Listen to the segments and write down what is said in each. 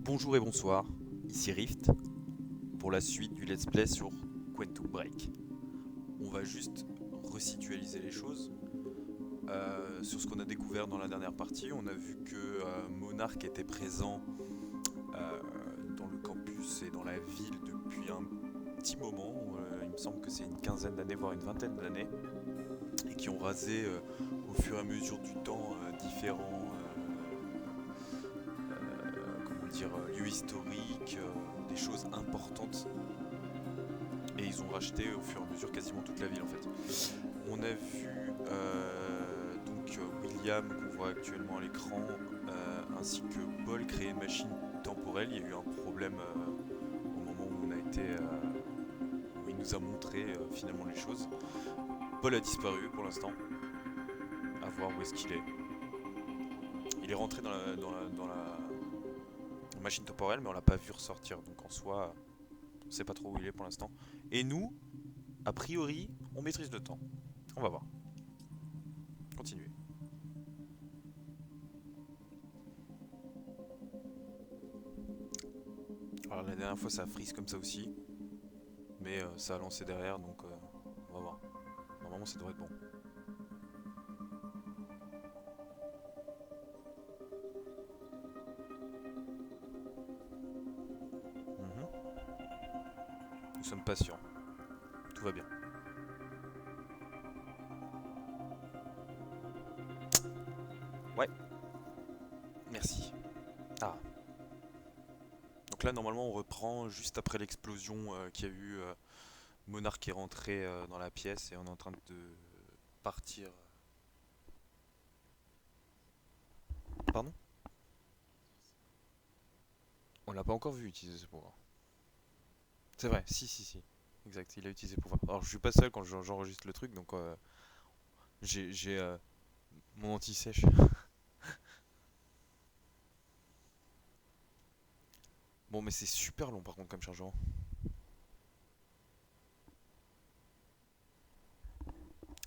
Bonjour et bonsoir, ici Rift, pour la suite du let's play sur Quantum Break. On va juste resitualiser les choses. Sur ce qu'on a découvert dans la dernière partie, on a vu que Monarch était présent dans le campus et dans la ville depuis un petit moment. Il me semble que c'est une quinzaine d'années, voire une vingtaine d'années, et qui ont rasé au fur et à mesure du temps différents lieux historiques, des choses importantes, et ils ont racheté au fur et à mesure quasiment toute la ville en fait. On a vu William qu'on voit actuellement à l'écran, ainsi que Paul créer une machine temporelle. Il y a eu un problème au moment où où il nous a montré finalement les choses. Paul a disparu pour l'instant, à voir où est-ce qu'il est. Il est rentré dans la machine temporelle, mais on l'a pas vu ressortir, donc en soi on sait pas trop où il est pour l'instant. Et nous, a priori, on maîtrise le temps. On va voir. Continuez. Alors la dernière fois ça a freeze comme ça aussi, mais ça a lancé derrière, donc on va voir. Normalement ça devrait être bon. Nous sommes patients. Tout va bien. Ouais. Merci. Ah. Donc là normalement on reprend juste après l'explosion qu'il y a eu. Monarch est rentré dans la pièce et on est en train de partir. Pardon? On l'a pas encore vu utiliser ce pouvoir. C'est vrai, si. Exact, il a utilisé le pouvoir. Alors je suis pas seul quand j'enregistre le truc, donc j'ai mon anti-sèche. Bon, mais c'est super long par contre comme chargement.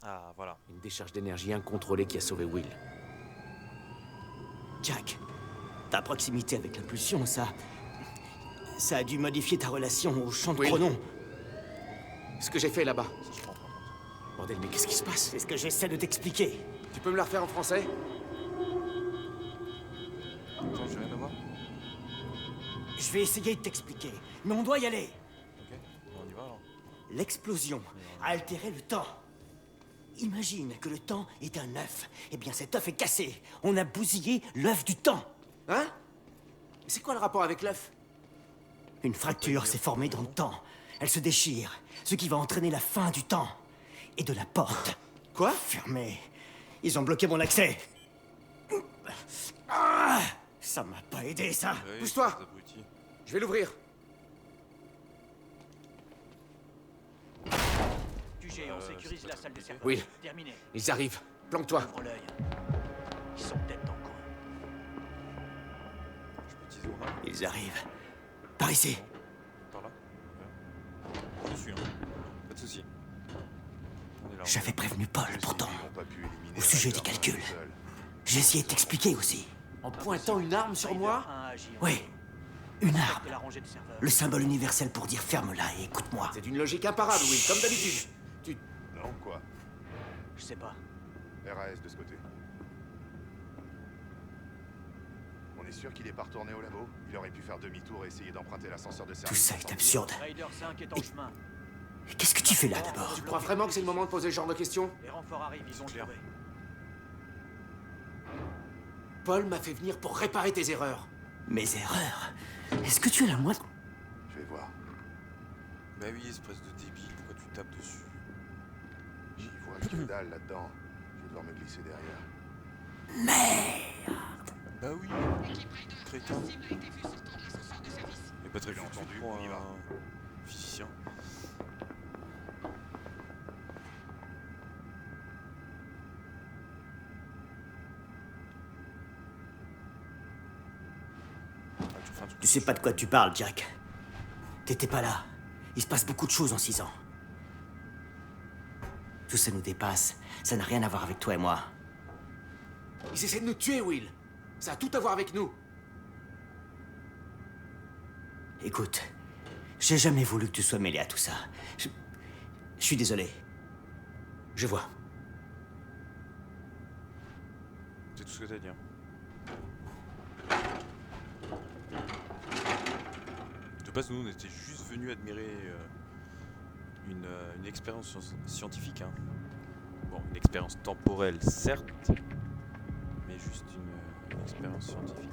Ah, voilà. Une décharge d'énergie incontrôlée qui a sauvé Will. Jack, ta proximité avec l'impulsion, ça a dû modifier ta relation au champ de Oui. Chronon. Ce que j'ai fait là-bas. Ça, je prends en compte. Bordel, mais qu'est-ce qui se passe? C'est ce que j'essaie de t'expliquer. Tu peux me la refaire en français? Attends, j'ai rien à voir. Je vais essayer de t'expliquer, mais on doit y aller. Ok, on y va alors. L'explosion a altéré le temps. Imagine que le temps est un œuf. Eh bien, cet œuf est cassé. On a bousillé l'œuf du temps. Hein? C'est quoi le rapport avec l'œuf? Une fracture s'est formée dans le temps. Elle se déchire, ce qui va entraîner la fin du temps. Et de la porte. Quoi? Fermée. Ils ont bloqué mon accès. Ah, ça m'a pas aidé, ça. Oui, Pousse-toi. ces abrutis. Je vais l'ouvrir. QG, on sécurise la salle des serveurs. Will, Terminé. ils arrivent. Planque-toi. Ouvre l'œil. Ils sont peut-être dans le coin. Je peux utiliser mon arme Ils arrivent. Par ici. par là. Ouais. J'y suis, hein. Pas de soucis. On est là. J'avais prévenu Paul, pourtant. Ils n'ont pas pu éliminer Au sujet des Raptor calculs. tout seul. J'ai essayé de t'expliquer aussi. En pointant une arme sur moi? Oui, une arme. De la rangée de serveurs. Le symbole universel pour dire ferme-la et écoute-moi. C'est d'une logique imparable, Will, comme d'habitude. Non, quoi? Je sais pas. RAS de ce côté. On est sûr qu'il est pas retourné au labo? Il aurait pu faire demi-tour et essayer d'emprunter l'ascenseur de Tout service. ça est absurde. Raider 5 est en chemin. Et qu'est-ce que tu fais là d'abord? Tu crois vraiment que c'est le moment de poser ce genre de questions? Les renforts arrivent, ils ont clair. trouvé. Paul m'a fait venir pour réparer tes erreurs. Mes erreurs? Est-ce que tu as la moindre... Je vais voir. Bah oui, espèce de débile, pourquoi tu tapes dessus? J'y vois que dalle là-dedans. Je vais devoir me glisser derrière. Bah oui, crétin. Mais pas très Je l'ai foutu entendu, pour on y va. un physicien. Ah, tu fais un truc Tu sais pas de quoi tu parles, Jack. T'étais pas là. Il se passe beaucoup de choses en 6 ans. Tout ça nous dépasse. Ça n'a rien à voir avec toi et moi. Ils essaient de nous tuer, Will. Ça a tout à voir avec nous. Écoute, j'ai jamais voulu que tu sois mêlé à tout ça. Je suis désolé. Je vois. C'est tout ce que t'as à dire. De base, nous, on était juste venus admirer une expérience scientifique. Hein. Bon, une expérience temporelle, certes, mais juste une expérience scientifique.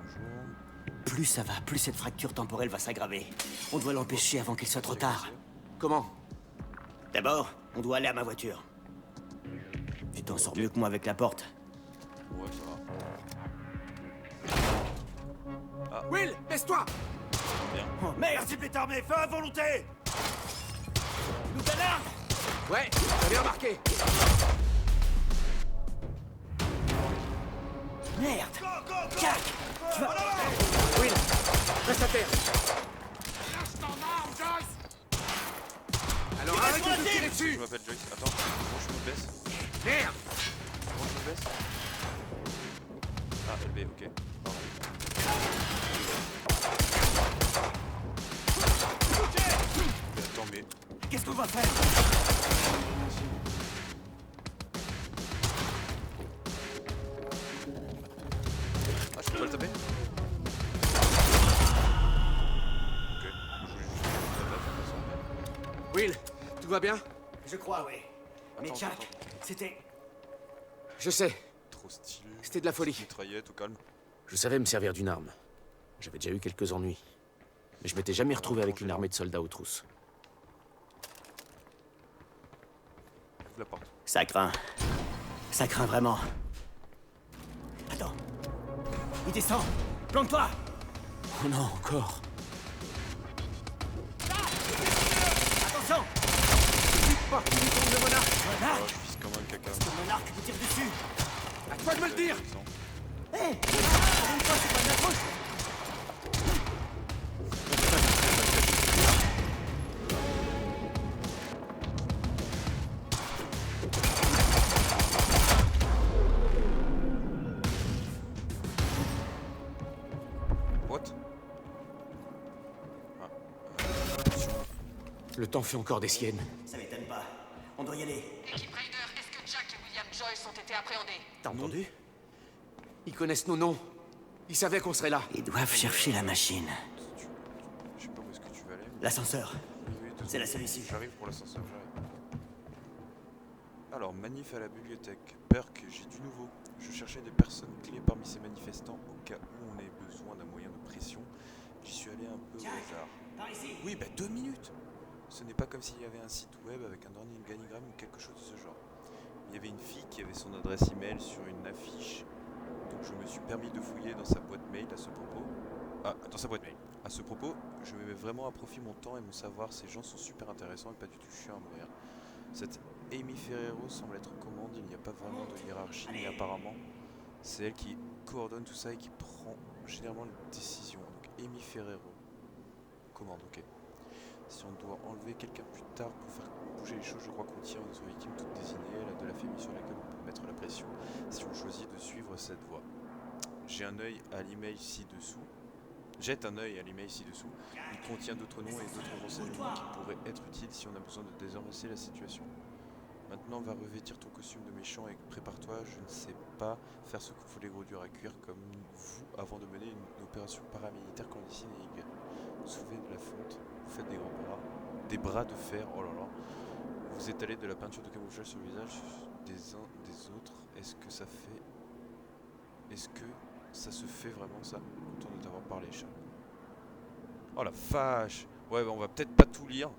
Bonjour. Plus ça va, plus cette fracture temporelle va s'aggraver. On doit l'empêcher avant qu'il soit trop tard. Comment? D'abord, on doit aller à ma voiture. Tu t'en sors mieux que moi avec la porte. Ouais, ça va. Will, baisse-toi! Bien. Oh merde, c'est pétardé, feu à volonté! Nouvelle arme! Ouais, j'avais remarqué. Merde! Jack! Tu vas... Will, reste à terre. Alors arrête de me tirer dessus! Je m'appelle Joyce. Attends, comment je me baisse? Merde! Comment je me baisse? Ah, LB, ok. Pardon. Mais attends, mais... Qu'est-ce qu'on va faire? Ah, je peux pas le taper? Ok. Je voulais juste la battre, de toute façon. Will, tout va bien? Je crois, oui. Mais Attends, Jack, attends. c'était... Je sais, Trop stylé. c'était de la folie. Mitraillette, au calme. Je savais me servir d'une arme. J'avais déjà eu quelques ennuis. Mais je m'étais jamais retrouvé avec une armée de soldats aux trousses. Ouvre la porte. Ça craint. Ça craint vraiment. Attends. Il descend. Plante-toi. Oh non, encore. Attention. Pas qu'il nous tombe le monarque! Oh, Monarque. je vise comme un caca. Le monarque nous tire dessus. À toi de me le dire! Hé! Pour une fois, c'est pas de ma faute. What? Ah. Le temps fait encore des siennes. Ça m'étonne pas. On doit y aller. Équipe Raider, est-ce que Jack et William Joyce ont été appréhendés? T'as entendu? Ils connaissent nos noms. Ils savaient qu'on serait là. Ils doivent chercher la machine. Je sais pas où est-ce que tu vas aller. Mais... L'ascenseur. Oui, deux C'est la secondes. seule issue. J'arrive pour l'ascenseur, j'arrive. Alors, manif à la bibliothèque. Perk, j'ai du nouveau. Je cherchais des personnes clés parmi ces manifestants au cas où on ait besoin d'un moyen de pression. J'y suis allé un peu au hasard. Par ici. Oui, bah 2 minutes. Ce n'est pas comme s'il y avait un site web avec un organigramme ou quelque chose de ce genre. Il y avait une fille qui avait son adresse email sur une affiche. Donc je me suis permis de fouiller dans sa boîte mail à ce propos. Ah, dans sa boîte mail. À ce propos, je mets vraiment à profit mon temps et mon savoir. Ces gens sont super intéressants et pas du tout chiants à mourir. Cette Amy Ferrero semble être commande. Il n'y a pas vraiment de hiérarchie, mais apparemment, c'est elle qui coordonne tout ça et qui prend généralement les décisions. Donc Amy Ferrero. Commande, ok. Si on doit enlever quelqu'un plus tard pour faire bouger les choses, je crois qu'on tire notre victime toute désignée, elle a de la famille sur laquelle on peut mettre la pression si on choisit de suivre cette voie. J'ai un œil à l'email ci-dessous. Jette un œil à l'email ci-dessous. Il contient d'autres noms et d'autres renseignements qui pourraient être utiles si on a besoin de désamorcer la situation. Maintenant, va revêtir ton costume de méchant et prépare-toi. Je ne sais pas faire ce qu'il faut les gros durs à cuire comme vous avant de mener une opération paramilitaire clandestine et illégale. Soulevez de la fonte, vous faites des grands bras, des bras de fer, oh là là. Vous étalez de la peinture de camouflage sur le visage des uns des autres. Est-ce que ça se fait vraiment ça? Content de t'avoir parlé, chat. Oh la vache! Ouais, bah on va peut-être pas tout lire.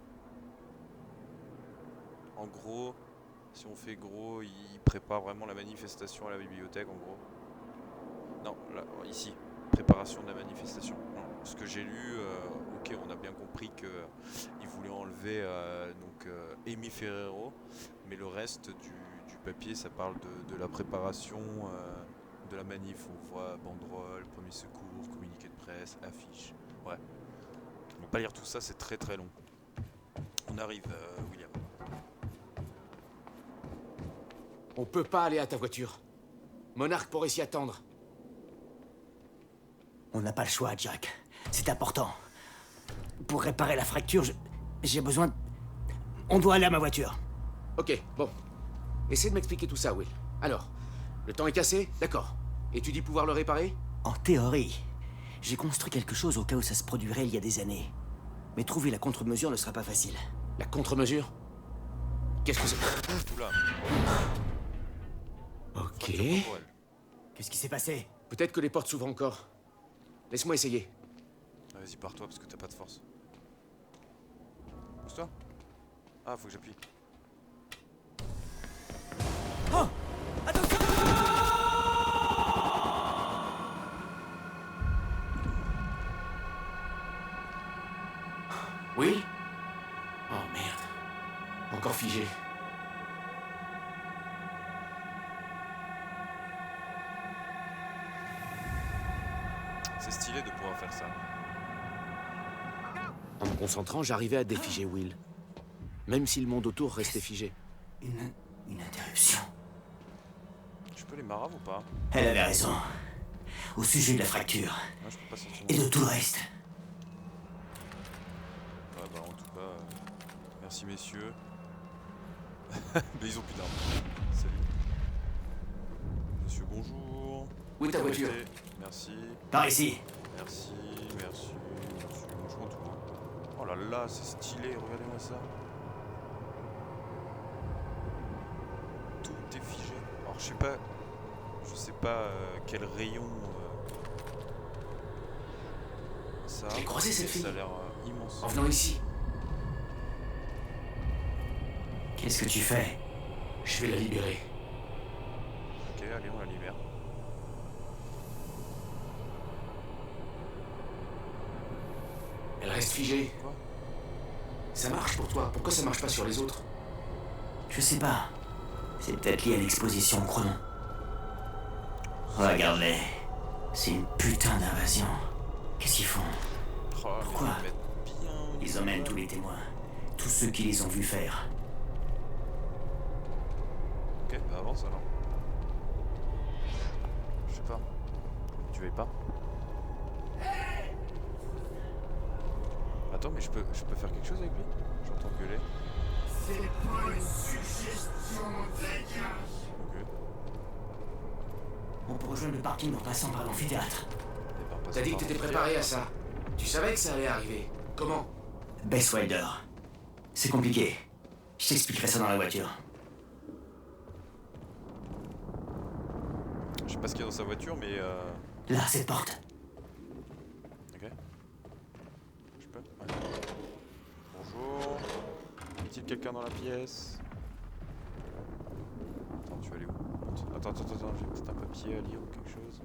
En gros, si on fait gros, il prépare vraiment la manifestation à la bibliothèque, en gros. Non, là, ici, préparation de la manifestation. Non, ce que j'ai lu, ok, on a bien compris que il voulait enlever Amy Ferrero, mais le reste du papier, ça parle de la préparation de la manif. On voit banderole, premier secours, communiqué de presse, affiche. Ouais. On va pas lire tout ça, c'est très très long. On arrive, William. On peut pas aller à ta voiture. Monarque pourrait s'y attendre. On n'a pas le choix, Jack. C'est important. Pour réparer la fracture, j'ai besoin... On doit aller à ma voiture. Ok, bon. Essaie de m'expliquer tout ça, Will. Alors, le temps est cassé? D'accord. Et tu dis pouvoir le réparer? En théorie, j'ai construit quelque chose au cas où ça se produirait il y a des années. Mais trouver la contre-mesure ne sera pas facile. La contre-mesure? Qu'est-ce que c'est? Oula, Ok. fracture temporelle. Qu'est-ce qui s'est passé? Peut-être que les portes s'ouvrent encore. Laisse-moi essayer. Ah, vas-y, pars-toi parce que t'as pas de force. Pousse-toi. Ah, faut que j'appuie. Oh! Attention! Will? Oh merde. Encore figé. C'est stylé de pouvoir faire ça. En me concentrant, j'arrivais à défiger Will. Même si le monde autour restait figé. Une interruption. Je peux les marave ou pas? Elle avait raison. Au sujet de la fracture. Non, je peux pas sortir. Et de tout le reste. Ouais, bah en tout cas, merci messieurs. Mais ils ont plus d'armes. Salut. Monsieur, bonjour. Où est ta voiture? Restez. Merci. Par ici. Merci, merci, merci. Moi, je prends tout. Hein. Oh là là, c'est stylé, regardez-moi ça. Tout est figé. Alors je sais pas quel rayon ça a. J'ai croisé cette fille. Ça a l'air immense. En venant ici, Qu'est-ce que tu fais? je vais la libérer. Ok, allez, on la libère. Elle reste figée. Quoi? Ça marche pour toi. Pourquoi ça marche pas sur les autres? Je sais pas. C'est peut-être lié à l'exposition au chrono. Regarde-les. C'est une putain d'invasion. Qu'est-ce qu'ils font? Oh, là, Pourquoi? ils mettent bien au Ils niveau emmènent de- tous les témoins. Tous ceux qui les ont vus faire. Ok, bah avance alors. Je sais pas. Tu veux pas? Attends, mais je peux faire quelque chose avec lui? J'entends gueuler. C'est pas une suggestion, dégage! Ok. On peut rejoindre le parking en passant par l'amphithéâtre. Eh ben, passe T'as dit que par t'étais le préparé à théâtre. ça. Tu savais que ça allait arriver. Comment? Bess Wilder. C'est compliqué. Je t'expliquerai ça dans la voiture. Je sais pas ce qu'il y a dans sa voiture, mais Là, cette porte. ok. Je peux? Ouais. Bonjour. Y a-t-il quelqu'un dans la pièce? Attends, tu vas aller où? Attends, j'ai peut-être un papier à lire ou quelque chose.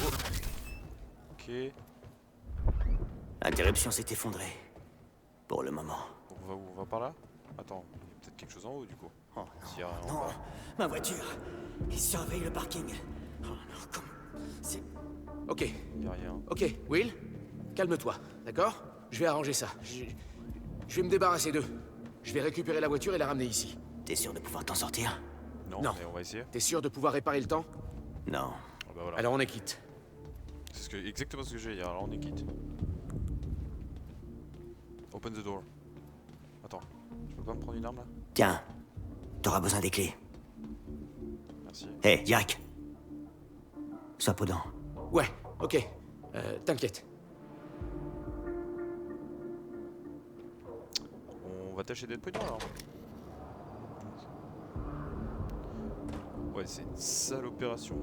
Oh. Ok. L'interruption s'est effondrée. Pour le moment. On va où? On va par là? Attends, il y a peut-être quelque chose en haut du coup. Oh S'il y a rien en non, bas. ma voiture. Ils surveillent le parking. Oh non, comment... C'est... Ok. Il y a rien. Ok, Will, calme-toi, d'accord? Je vais arranger ça. Je vais me débarrasser d'eux. Je vais récupérer la voiture et la ramener ici. T'es sûr de pouvoir t'en sortir? Non, Non. mais on va essayer. T'es sûr de pouvoir réparer le temps? Non. Ah bah voilà. Alors on est quitte. C'est exactement ce que j'ai dit. Alors on est quitte. Open the door. Attends, je peux pas me prendre une arme là? Tiens, t'auras besoin des clés. Merci. Hé, Jack. Sois prudent. Ouais, ok. T'inquiète. On va tâcher d'être prudent alors. Ouais, c'est une sale opération.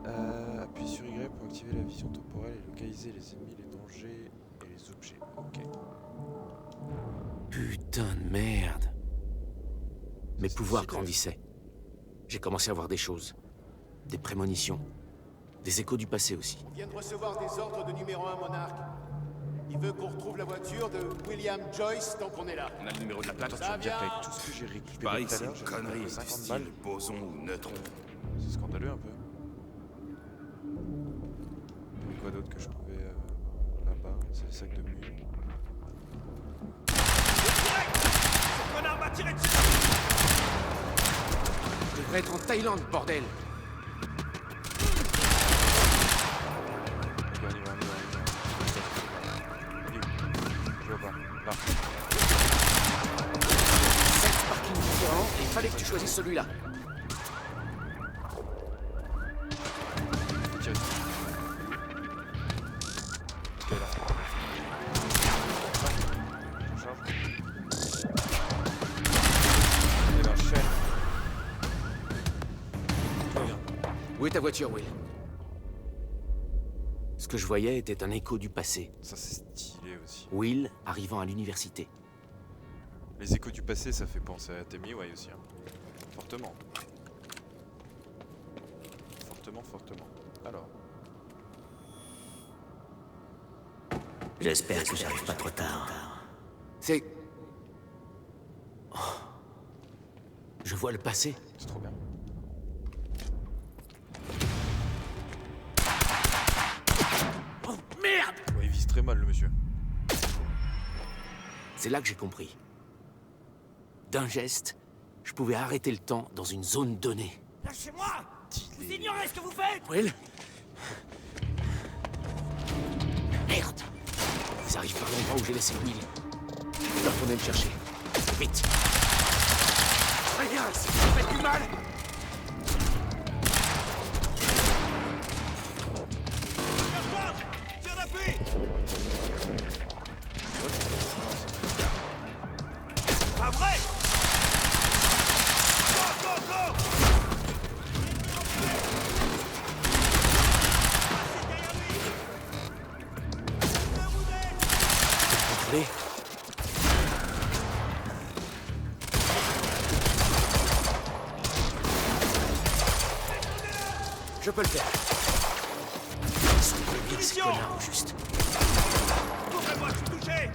Appuie sur Y pour activer la vision temporelle et localiser les ennemis, les dangers et les objets. Ok. Putain de merde. Mes C'est pouvoirs stylé. grandissaient. J'ai commencé à voir des choses. Des prémonitions. Des échos du passé aussi. On vient de recevoir des ordres de numéro 1 monarque. Il veut qu'on retrouve la voiture de William Joyce tant qu'on est là. On a le numéro de la plaque. Attends, tu vas me dire qu'avec tout ce que j'ai récupéré Pareil, tout à c'est l'heure, une j'ai connerie récupéré du 50 balles. style boson ou neutron. C'est scandaleux un peu. Et quoi d'autre que je pouvais là-bas? C'est des sacs de mules. Je devrais être en Thaïlande, bordel. que tu choisisses celui-là. Tiens. Ok, là. Charge. Et là, chaîne. Très bien. Où est ta voiture, Will? Ce que je voyais était un écho du passé. Ça, c'est stylé aussi. Will arrivant à l'université. Les échos du passé, ça fait penser à Tamiwai aussi. Hein. Fortement. Fortement, fortement. Alors. J'espère que j'arrive pas trop tard. C'est... Oh. Je vois le passé. C'est trop bien. Oh, merde! Ouais, il vise très mal, le monsieur. C'est là que j'ai compris. D'un geste, je pouvais arrêter le temps dans une zone donnée. Lâchez-moi! Vous ignorez ce que vous faites! Will? Merde! Ils arrivent par l'endroit où j'ai laissé Will. Je dois retourner le chercher. Vite! Regarde, ça fait du mal! Tire d'appui! Pas vrai! Go, go, go! Allez! Je peux le faire. Ils sont combien ces connards, au juste? Ouvrez-moi, je suis touché!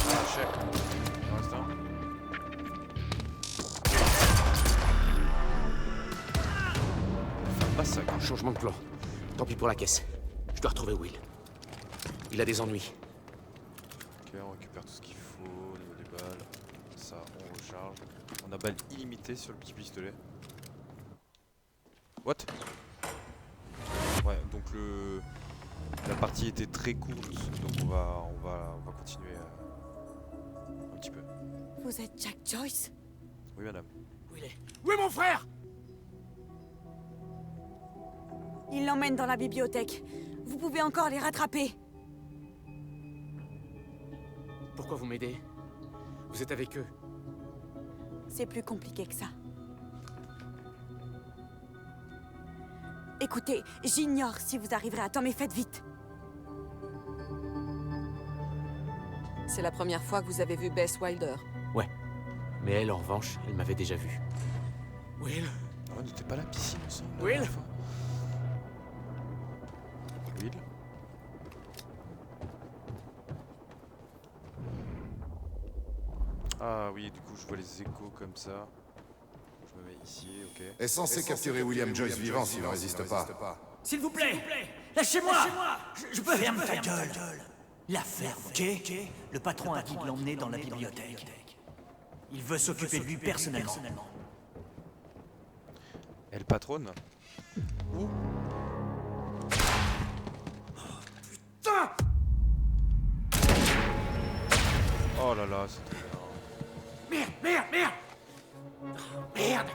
Ah, chef. Pour l'instant. Ah, ça. Changement de plan. Tant pis pour la caisse. Je dois retrouver Will. Il a des ennuis. Ok, on récupère tout ce qu'il faut au niveau des balles. Ça, on recharge. On a balles illimitées sur le petit pistolet. What? Ouais, donc la partie était très courte, donc on va continuer un petit peu. Vous êtes Jack Joyce? Oui, madame. Où il est? Où est mon frère? Ils l'emmènent dans la bibliothèque. Vous pouvez encore les rattraper. Pourquoi vous m'aidez? Vous êtes avec eux. C'est plus compliqué que ça. Écoutez, j'ignore si vous arriverez à temps, mais faites vite. C'est la première fois que vous avez vu Bess Wilder. Ouais. Mais elle, en revanche, elle m'avait déjà vu. Will? Ah, on n'était pas à la piscine ensemble. la Will? dernière fois. Will? Ah oui, du coup je vois les échos comme ça. Je me mets ici, ok. Est censé capturer William Joyce vivant s'il ne résiste pas. S'il vous plaît! Lâchez-moi! Je peux... Ferme ta gueule! La ferme, ok? Le patron a dit de l'emmener dans la bibliothèque. Il veut s'occuper de lui personnellement. Elle patronne? Où? Putain! Oh là là, c'est trop bien. Merde, merde, merde! Merde!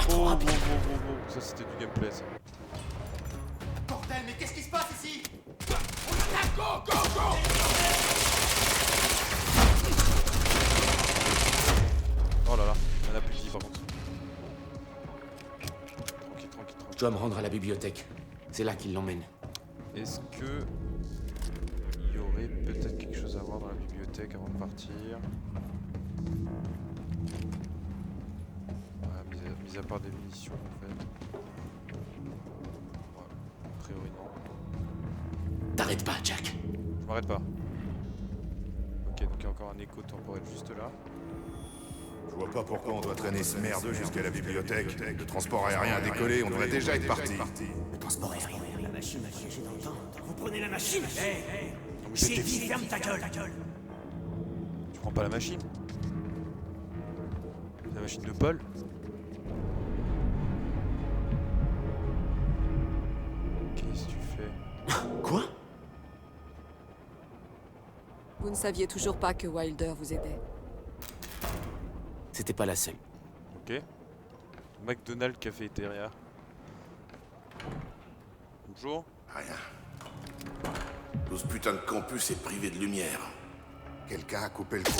Il aura voulu. Oh, ça c'était du gameplay ça. Bordel, mais qu'est-ce qui se passe ici? Oh là là, il y en a plus de vie par contre. Tranquille, tranquille, Je tranquille. dois me rendre à la bibliothèque. C'est là qu'il l'emmène. Est-ce que il y aurait peut-être quelque chose à voir dans la bibliothèque avant de partir? Ouais, mis à part des munitions en fait. Ouais, a priori non. T'arrêtes pas, Jack. Je m'arrête pas. Ok, donc il y a encore un écho temporel juste là. Je vois pas pourquoi on doit traîner ce merdeux jusqu'à la bibliothèque. Le transport aérien a décollé, on devrait déjà être parti. Le transport aérien, la machine a voyagé dans le temps. Vous prenez la machine? Non, mais J'ai c'était dit ferme ta gueule! prends pas la machine. La machine de Paul. Qu'est-ce que tu fais? Quoi? Vous ne saviez toujours pas que Wilder vous aidait. C'était pas la seule. Ok. McDonald's Cafétéria. Bonjour. Rien. Tout ce putain de campus est privé de lumière. Quelqu'un a coupé le coup.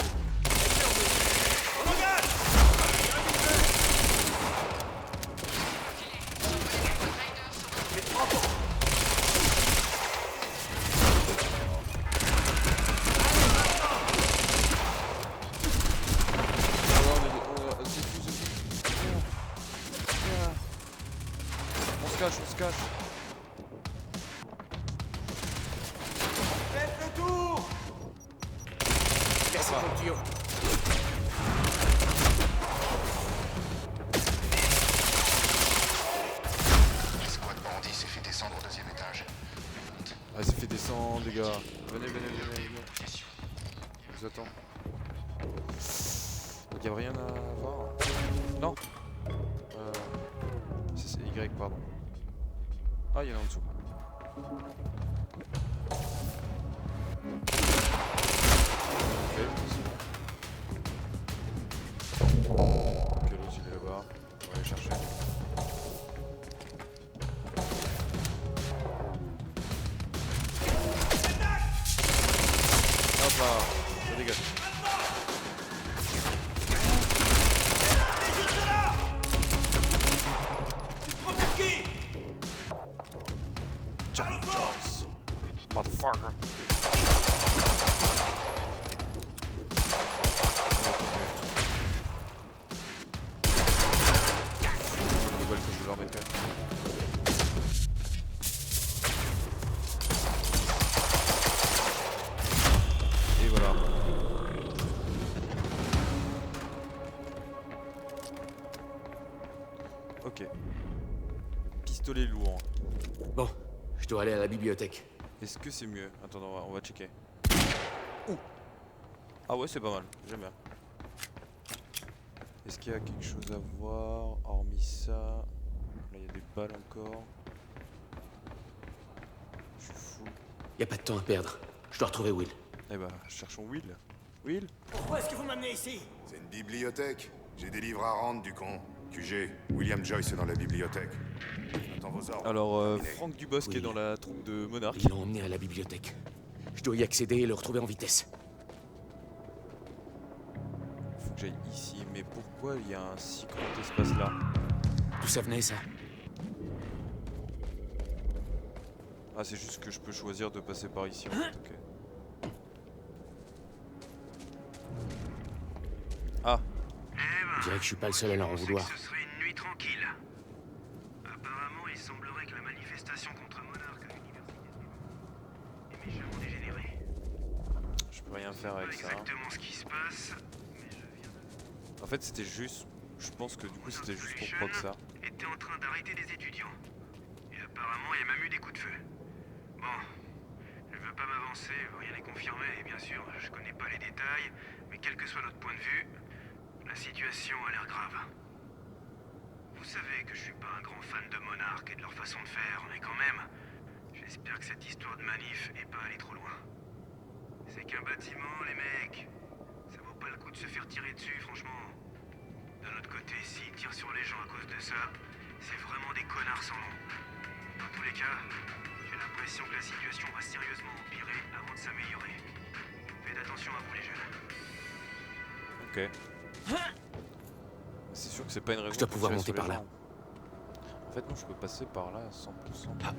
On se cache, on se cache. Faites le tour! Merci pour le tuyau. L'escouade bandit s'est fait descendre au 2e étage. Ah, ça fait descendre, les gars. Venez, venez, venez, venez. Je vous attends. Donc, y a rien à voir. Non. C'est Y, pardon. Ah, il y en a en dessous. Ok, c'est bon. Ok, l'autre il est là-bas. On va aller chercher. Hop là, ça dégage. Johnny Jones, motherfucker. Les balles que je vais leur mettre. Et voilà. Ok. Pistolet lourd. Bon, je dois aller à la bibliothèque. Est-ce que c'est mieux? Attends, on va checker. Ouh. Ah ouais, c'est pas mal, j'aime bien. Est-ce qu'il y a quelque chose à voir hormis ça? Là, il y a des balles encore. Je suis fou. Y a pas de temps à perdre. Je dois retrouver Will. Eh bah, cherchons Will. Will? Pourquoi est-ce que vous m'amenez ici? C'est une bibliothèque. J'ai des livres à rendre, du con. QG, William Joyce est dans la bibliothèque. J'attends vos ordres. Alors, Franck Dubosc est dans la troupe de Monarch. Ils l'ont emmené à la bibliothèque. Je dois y accéder et le retrouver en vitesse. Faut que j'aille ici, mais pourquoi il y a un si grand espace là? D'où ça venait, ça? Ah, c'est juste que je peux choisir de passer par ici en fait, ok. Ah, Je dirais que je suis pas le seul à leur en vouloir. Ce serait une nuit tranquille. Apparemment, il semblerait que la manifestation contre Monarch à l'université est méchamment dégénérée. je peux rien faire avec Pas ça. exactement ce qui se passe, mais je viens de... En fait, c'était juste. Je pense que du coup, c'était juste pour proc ça. était en train d'arrêter des étudiants. Et apparemment, il y a même eu des coups de feu. Bon, je veux pas m'avancer, rien n'est confirmé, et bien sûr, je connais pas les détails, mais quel que soit notre point de vue, la situation a l'air grave. Vous savez que je suis pas un grand fan de Monarch et de leur façon de faire, mais quand même, j'espère que cette histoire de manif est pas allée trop loin. C'est qu'un bâtiment, les mecs. Ça vaut pas le coup de se faire tirer dessus, franchement. D'un autre côté, s'ils tirent sur les gens à cause de ça, c'est vraiment des connards sans nom. Dans tous les cas, j'ai l'impression que la situation va sérieusement empirer avant de s'améliorer. Faites attention à vous, les jeunes. Ok. C'est sûr que c'est pas une raison. Je dois pour pouvoir tirer monter sur les par là. gens. En fait, non, je peux passer par là à 100%. Ah.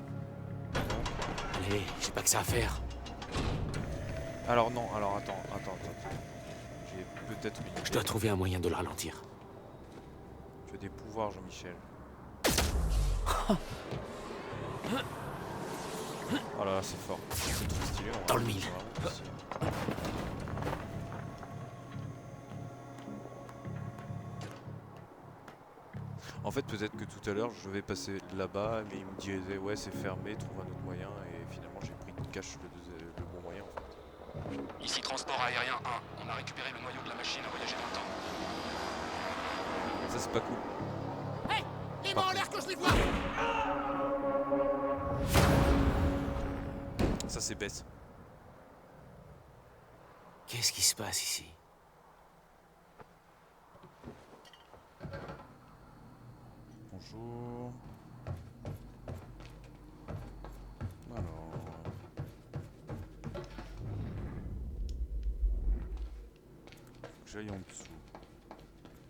Allez, j'ai pas que ça à faire. Alors non, alors attends. J'ai peut-être une idée. Je dois trouver un moyen de le ralentir. Tu as des pouvoirs, Jean-Michel. Oh là là, c'est fort. C'est trop stylé. Dans le mille. Vraiment stylé. En fait, peut-être que tout à l'heure, je vais passer là-bas, mais il me disait ouais, c'est fermé, trouve un autre moyen, et finalement, j'ai pris de cash le bon moyen en fait. Ici transport aérien 1, On a récupéré le noyau de la machine à voyager dans le temps. Ça c'est pas cool. Hé, les mains en l'air que je les vois. Ça c'est bête. Qu'est-ce qui se passe ici? Bonjour. Alors... Faut que j'aille en dessous.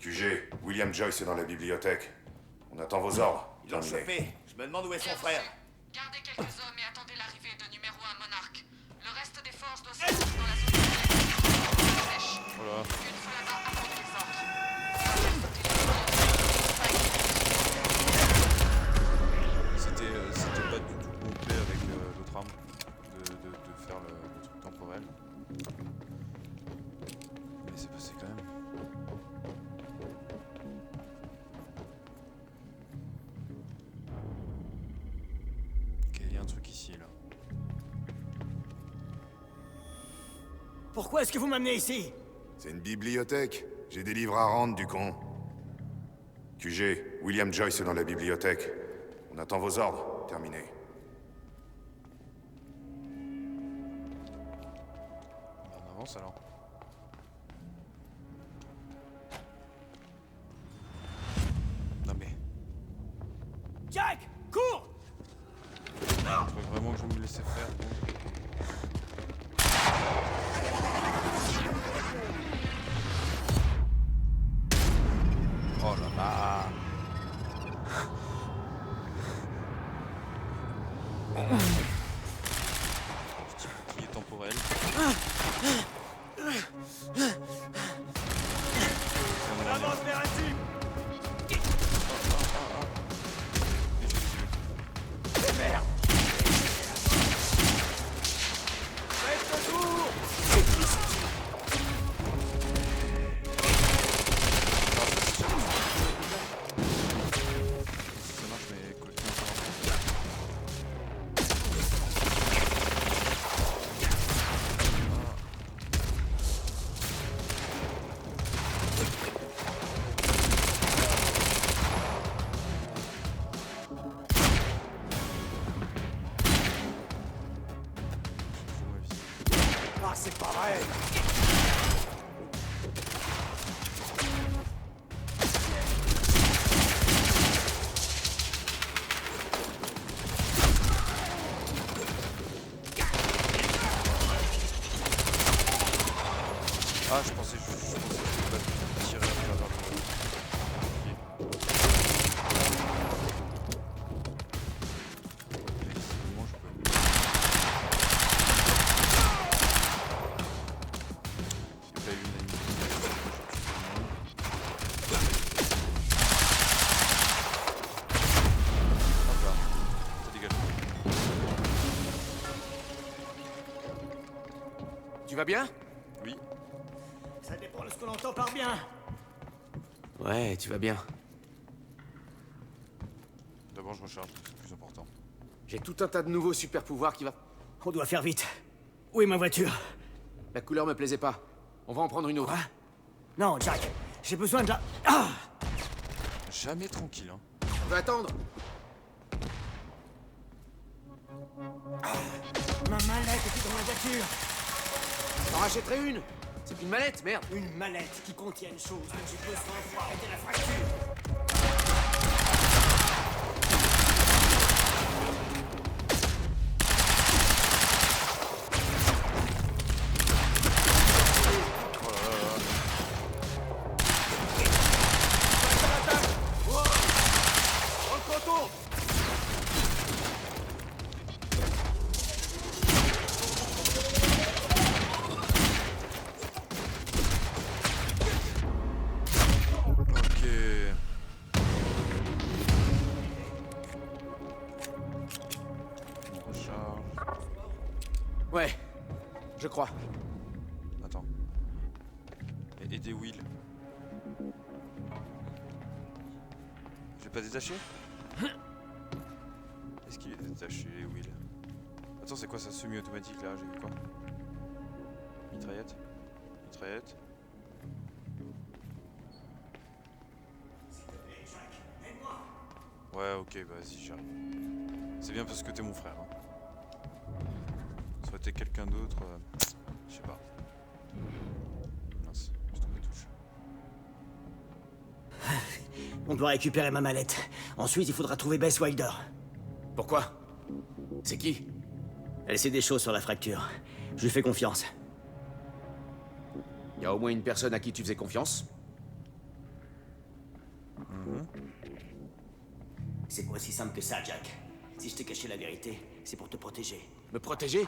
QG, William Joyce est dans la bibliothèque. On attend vos ordres. Ils l'ont chopé. Je me demande où est son frère. Gardez quelques hommes et attendez l'arrivée de numéro 1 Monarque. Le reste des forces doit se rendre dans la zone sèche. Voilà. Une fois là-bas, attendez les ordres. C'était pas du tout complet avec l'autre arme de faire le truc temporel. Mais c'est passé quand même. Ok, il y a un truc ici là. Pourquoi est-ce que vous m'amenez ici? C'est une bibliothèque. J'ai des livres à rendre, du con. QG, William Joyce est dans la bibliothèque. On attend vos ordres. Terminé. On avance alors. Non mais... Jack, cours! Je crois vraiment que je vais me laisser faire. Bon. Oh là là. Petit bouclier temporel. On avance vers un type! Merde! Faites le tour! Ça marche mais côté Ah, c'est pas vrai! Ah, je pensais que je pouvais tirer à travers le pied. Mais visiblement, je peux. J'ai pas eu une animation. Hop là, ça dégage. Tu vas bien? Oui. Ça dépend de ce que l'on entend par bien. Ouais, tu vas bien. D'abord, je recharge, c'est le plus important. J'ai tout un tas de nouveaux super pouvoirs qui va... On doit faire vite. Où est ma voiture? La couleur me plaisait pas. On va en prendre une autre. Quoi? Non, Jack. J'ai besoin de la... Ah! Jamais tranquille, hein. On va attendre. Ma mallette était dans la voiture. J'en rachèterai une. C'est une mallette, merde. Une mallette qui contient une chose dont j'ai besoin pour arrêter la fracture. Ouais, je crois. Attends. Et des wheels. Je vais pas détacher? Est-ce qu'il est détaché, les wheels? Attends, c'est quoi ça, semi-automatique là? J'ai vu quoi? Mitraillette? mitraillette. Ouais, ok, vas-y, j'arrive. C'est bien parce que t'es mon frère. Hein. Ça aurait été quelqu'un d'autre, je sais pas. Mince, je tombe touche. On doit récupérer ma mallette. Ensuite, il faudra trouver Bess Wilder. Pourquoi? C'est qui? Elle sait des choses sur la fracture. Je lui fais confiance. Y a au moins une personne à qui tu faisais confiance? C'est pas aussi simple que ça, Jack. Si je t'ai caché la vérité, c'est pour te protéger. Me protéger?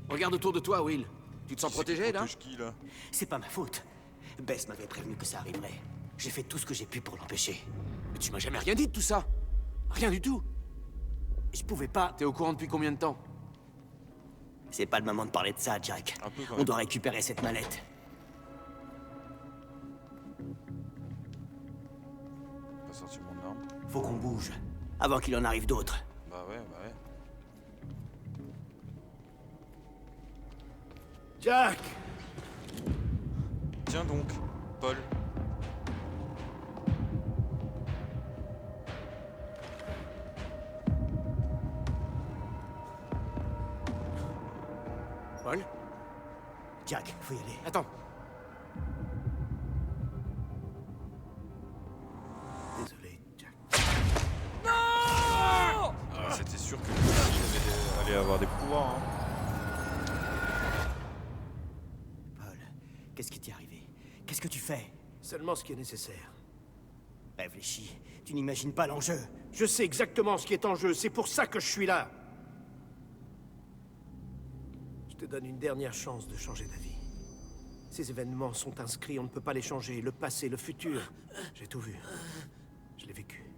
Regarde autour de toi, Will. Tu te sens protégé, là? Qui, là? C'est pas ma faute. Bess m'avait prévenu que ça arriverait. J'ai fait tout ce que j'ai pu pour l'empêcher. Mais tu m'as jamais rien dit de tout ça. Rien du tout. Je pouvais pas... T'es au courant depuis combien de temps? C'est pas le moment de parler de ça, Jack. Un peu, quand On même. doit récupérer cette mallette. Pas sortir mon arme. Faut qu'on bouge, avant qu'il en arrive d'autres. Bah ouais, bah ouais. Jack! Tiens donc, Paul. Paul? Jack, faut y aller. Attends. Désolé, Jack. Ah, c'était sûr que il allait avoir des pouvoirs. Hein. Paul, qu'est-ce qui t'est arrivé? Qu'est-ce que tu fais? Seulement ce qui est nécessaire. Réfléchis, tu n'imagines pas l'enjeu. Je sais exactement ce qui est en jeu, c'est pour ça que je suis là. Je te donne une dernière chance de changer d'avis. Ces événements sont inscrits, on ne peut pas les changer. Le passé, le futur. J'ai tout vu. Je l'ai vécu.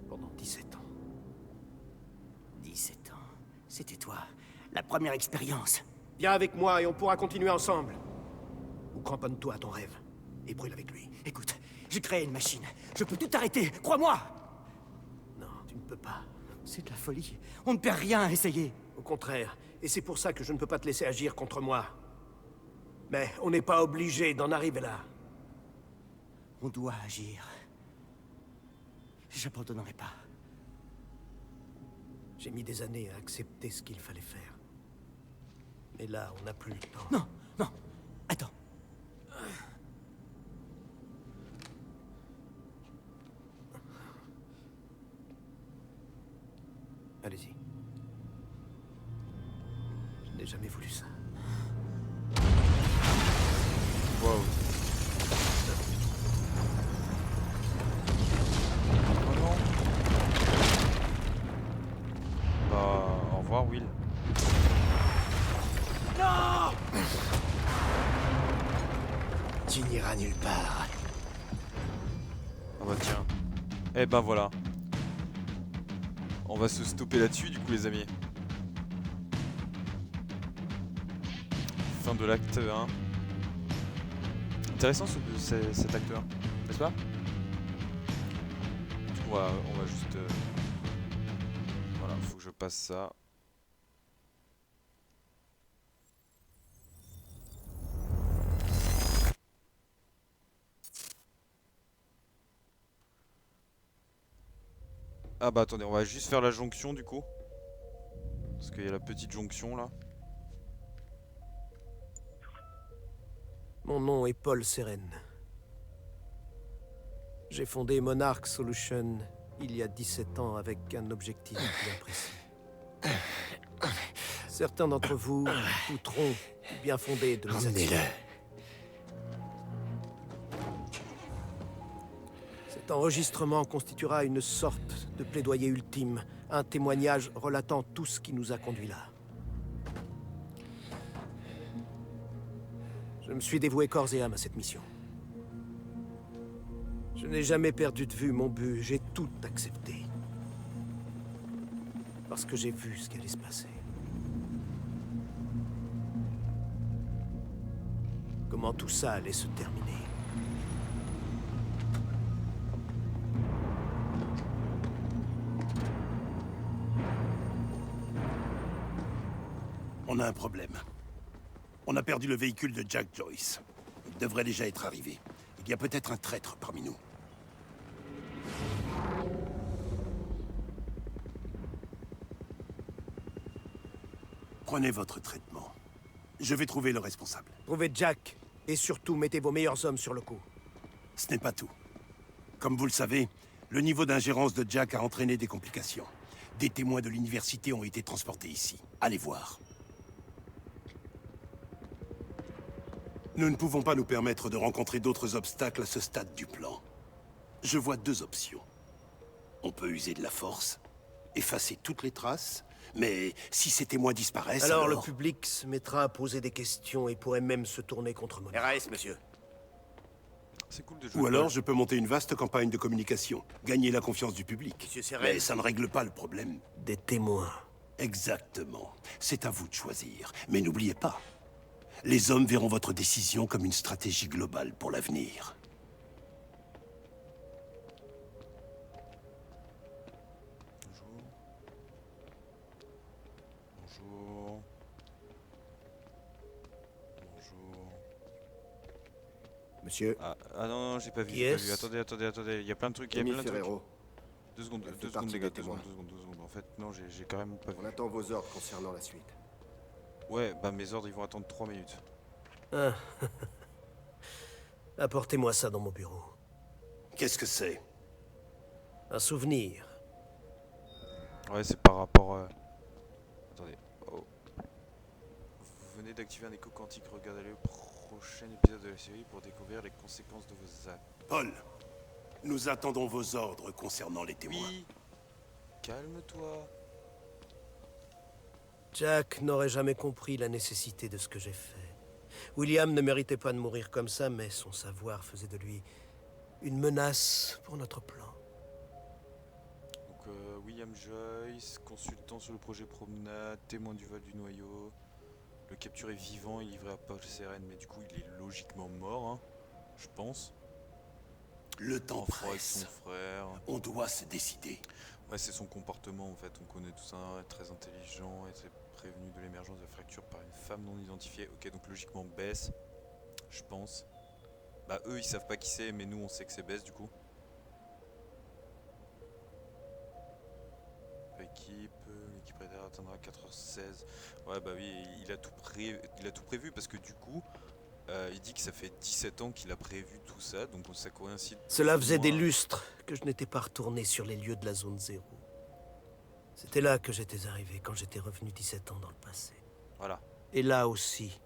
Pendant 17 ans. 17 ans. C'était toi. La première expérience. Viens avec moi et on pourra continuer ensemble. Ou cramponne-toi à ton rêve. Et brûle avec lui. Écoute, j'ai créé une machine. Je peux tout arrêter, crois-moi. Non, tu ne peux pas. C'est de la folie. On ne perd rien à essayer. Au contraire. Et c'est pour ça que je ne peux pas te laisser agir contre moi. Mais on n'est pas obligé d'en arriver là. On doit agir. J'abandonnerai pas. J'ai mis des années à accepter ce qu'il fallait faire. Mais là, on n'a plus le temps. Non, non, attends. Allez-y. Je n'ai jamais voulu ça. Wow. Oh non. Bah, au revoir, Will. Non! Tu n'iras nulle part. Ah bah tiens. Eh ben voilà. On va se stopper là-dessus du coup les amis. Fin de l'acte 1. Intéressant cet acteur, n'est-ce pas? Du coup on va juste... Voilà, faut que je passe ça. Ah bah attendez, on va juste faire la jonction du coup. Parce qu'il y a la petite jonction là. Mon nom est Paul Seren. J'ai fondé Monarch Solutions il y a 17 ans avec un objectif bien précis. Certains d'entre vous douteront du bien fondé de mes actions. Cet enregistrement constituera une sorte de plaidoyer ultime, un témoignage relatant tout ce qui nous a conduits là. Je me suis dévoué corps et âme à cette mission. Je n'ai jamais perdu de vue mon but, j'ai tout accepté. Parce que j'ai vu ce qui allait se passer. Comment tout ça allait se terminer. On a un problème. On a perdu le véhicule de Jack Joyce. devrait déjà être arrivé. Il y a peut-être un traître parmi nous. Prenez votre traitement. Je vais trouver le responsable. Trouvez Jack, et surtout mettez vos meilleurs hommes sur le coup. Ce n'est pas tout. Comme vous le savez, le niveau d'ingérence de Jack a entraîné des complications. Des témoins de l'université ont été transportés ici. Allez voir. Nous ne pouvons pas nous permettre de rencontrer d'autres obstacles à ce stade du plan. Je vois deux options. On peut user de la force, effacer toutes les traces, mais si ces témoins disparaissent, alors le public se mettra à poser des questions et pourrait même se tourner contre moi. RAS, monsieur. C'est cool de jouer. Ou alors je peux monter une vaste campagne de communication, gagner la confiance du public. Monsieur Seren. Mais ça ne règle pas le problème. Des témoins. Exactement. C'est à vous de choisir. Mais n'oubliez pas, les hommes verront votre décision comme une stratégie globale pour l'avenir. Bonjour. Monsieur. Ah non, j'ai pas vu. Yes. Attendez. Il y a plein de trucs. Camille Ferrero. Deux secondes, les gars, deux secondes. En fait, non, j'ai carrément pas vu. On attend vos ordres concernant la suite. Ouais, bah mes ordres, ils vont attendre 3 minutes. Ah. Apportez-moi ça dans mon bureau. Qu'est-ce que c'est? Un souvenir. Ouais, c'est par rapport... Attendez. Oh. Vous venez d'activer un écho quantique. Regardez le prochain épisode de la série pour découvrir les conséquences de vos actes. Paul, nous attendons vos ordres concernant les témoins. Oui. Calme-toi. Jack n'aurait jamais compris la nécessité de ce que j'ai fait. William ne méritait pas de mourir comme ça, mais son savoir faisait de lui une menace pour notre plan. Donc William Joyce, consultant sur le projet Promenade, témoin du vol du noyau. Le capturé vivant et livré à Paul Seren, mais du coup il est logiquement mort, hein, je pense. Le temps avec presse. son frère. On doit se décider. Ouais, c'est son comportement en fait, on connaît tout ça, très intelligent, et très prévenu de l'émergence de la fracture par une femme non identifiée. Ok, donc logiquement Bess, je pense. Bah eux ils savent pas qui c'est, mais nous on sait que c'est Bess du coup. L'équipe radar atteindra 4h16. Ouais bah oui, il a tout prévu parce que du coup, il dit que ça fait 17 ans qu'il a prévu tout ça, donc ça coïncide. Cela faisait des lustres que je n'étais pas retourné sur les lieux de la zone 0. C'était là que j'étais arrivé quand j'étais revenu 17 ans dans le passé. Voilà. Et là aussi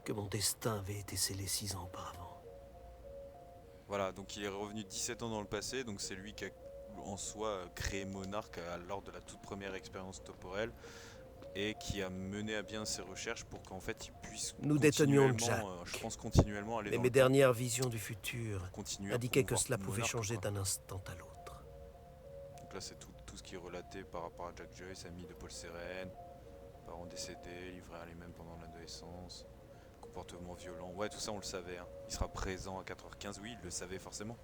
que mon destin avait été scellé 6 ans auparavant. Voilà, donc il est revenu 17 ans dans le passé, donc c'est lui qui a en soi créé Monarch lors de la toute première expérience temporelle et qui a mené à bien ses recherches pour qu'en fait il puisse nous détenions Jack. Je pense continuellement aller mais dans mes dernières visions du futur indiquaient que cela pouvait Monarch, changer d'un instant à l'autre. Donc là c'est tout ce qui est relaté par rapport à Jack Joyce, ami de Paul Seren, parents décédés, livrés à lui-même pendant l'adolescence, comportement violent, ouais tout ça on le savait, hein. Il sera présent à 4h15, oui il le savait forcément.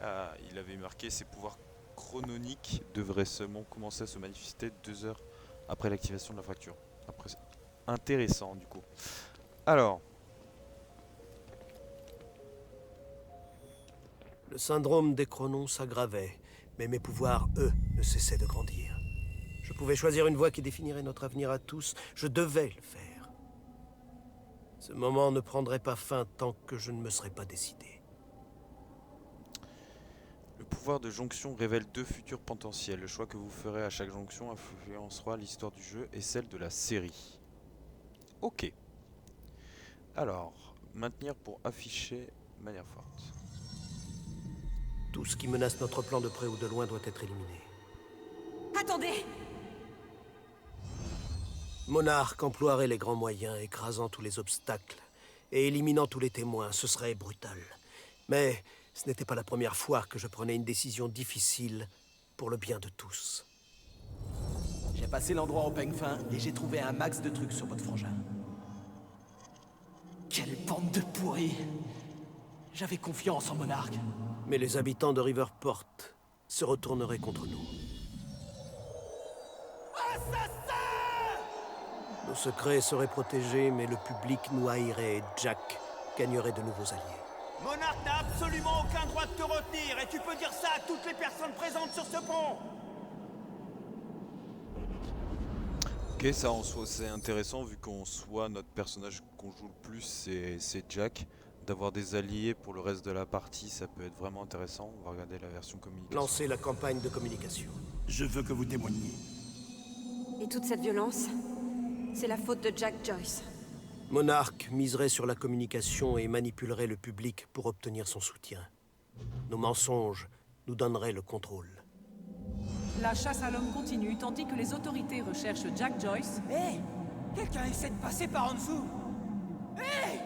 Ah, il avait marqué ses pouvoirs chrononiques devraient seulement commencer à se manifester 2 heures après l'activation de la fracture. Après, c'est intéressant du coup. Alors. Le syndrome des chronons s'aggravait, mais mes pouvoirs, eux, ne cessaient de grandir. Je pouvais choisir une voie qui définirait notre avenir à tous. Je devais le faire. Ce moment ne prendrait pas fin tant que je ne me serais pas décidé. Le pouvoir de jonction révèle 2 futurs potentiels. Le choix que vous ferez à chaque jonction influencera l'histoire du jeu et celle de la série. Ok. Alors, maintenir pour afficher de manière forte. Tout ce qui menace notre plan de près ou de loin doit être éliminé. Attendez! Monarch emploierait les grands moyens, écrasant tous les obstacles et éliminant tous les témoins. Ce serait brutal. Mais ce n'était pas la première fois que je prenais une décision difficile pour le bien de tous. J'ai passé l'endroit au peigne fin et j'ai trouvé un max de trucs sur votre frangin. Quelle bande de pourris! J'avais confiance en Monarch. Mais les habitants de Riverport se retourneraient contre nous. Nos secrets seraient protégés, mais le public nous haïrait et Jack gagnerait de nouveaux alliés. Monarch n'a absolument aucun droit de te retenir, et tu peux dire ça à toutes les personnes présentes sur ce pont. Ok, ça en soi c'est intéressant vu qu'en soi notre personnage qu'on joue le plus c'est Jack. D'avoir des alliés pour le reste de la partie, ça peut être vraiment intéressant. On va regarder la version communication. Lancez la campagne de communication. Je veux que vous témoigniez. Et toute cette violence, c'est la faute de Jack Joyce. Monarch miserait sur la communication et manipulerait le public pour obtenir son soutien. Nos mensonges nous donneraient le contrôle. La chasse à l'homme continue tandis que les autorités recherchent Jack Joyce. Hé! Quelqu'un essaie de passer par en dessous. Hé!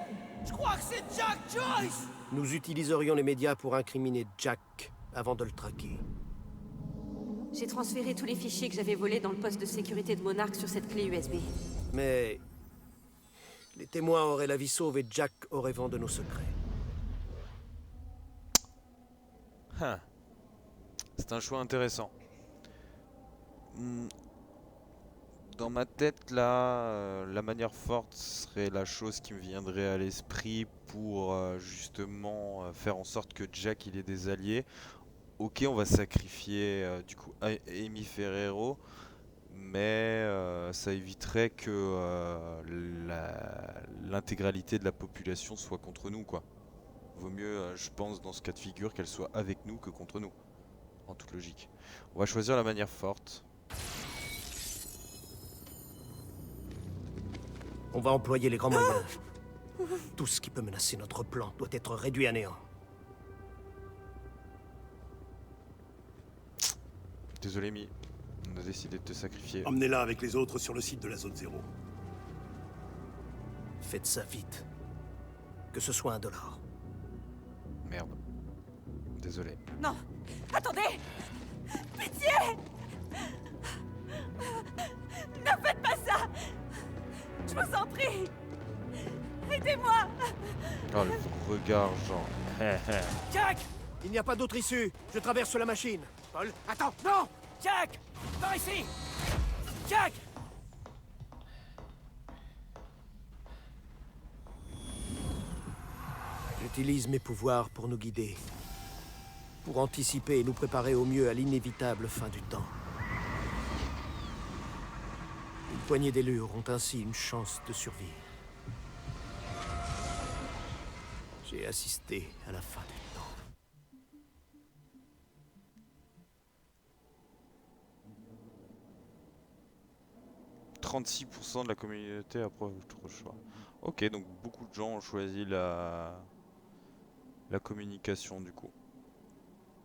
Je crois que c'est Jack Joyce! Nous utiliserions les médias pour incriminer Jack avant de le traquer. J'ai transféré tous les fichiers que j'avais volés dans le poste de sécurité de Monarch sur cette clé USB. Mais les témoins auraient la vie sauve et Jack aurait vent de nos secrets. C'est un choix intéressant. Dans ma tête là, la manière forte serait la chose qui me viendrait à l'esprit pour justement faire en sorte que Jack il ait des alliés. Ok, on va sacrifier du coup Amy Ferrero, mais ça éviterait que l'intégralité de la population soit contre nous quoi. Vaut mieux, je pense, dans ce cas de figure, qu'elle soit avec nous que contre nous, en toute logique. On va choisir la manière forte. On va employer les grands moyens. Tout ce qui peut menacer notre plan doit être réduit à néant. Désolé Mi, on a décidé de te sacrifier. Emmenez-la avec les autres sur le site de la zone 0. Faites ça vite. Que ce soit $1. Merde. Désolé. Non! Attendez! Pitié! Ne faites pas ça! Je vous en prie! Aidez-moi! Oh le regard genre... Jack! Il n'y a pas d'autre issue. Je traverse la machine. Paul, attends! Non! Jack! Par ici! Jack! J'utilise mes pouvoirs pour nous guider. Pour anticiper et nous préparer au mieux à l'inévitable fin du temps. Une poignée d'élus auront ainsi une chance de survivre. J'ai assisté à la fin du temps. « 36% de la communauté approuve votre choix. » Ok, donc beaucoup de gens ont choisi la communication du coup.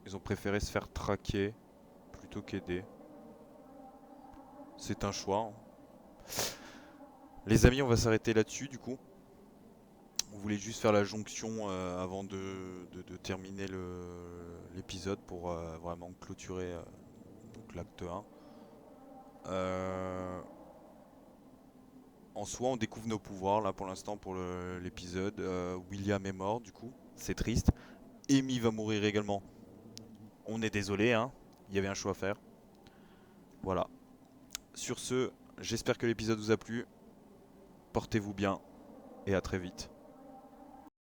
Ils ont préféré se faire traquer plutôt qu'aider. C'est un choix. Hein. Les amis, on va s'arrêter là-dessus du coup. On voulait juste faire la jonction avant de terminer l'épisode pour vraiment clôturer donc l'acte 1. En soi, on découvre nos pouvoirs là pour l'instant pour l'épisode. William est mort du coup, c'est triste. Amy va mourir également. On est désolé, hein. Il y avait un choix à faire. Voilà. Sur ce, j'espère que l'épisode vous a plu. Portez-vous bien et à très vite.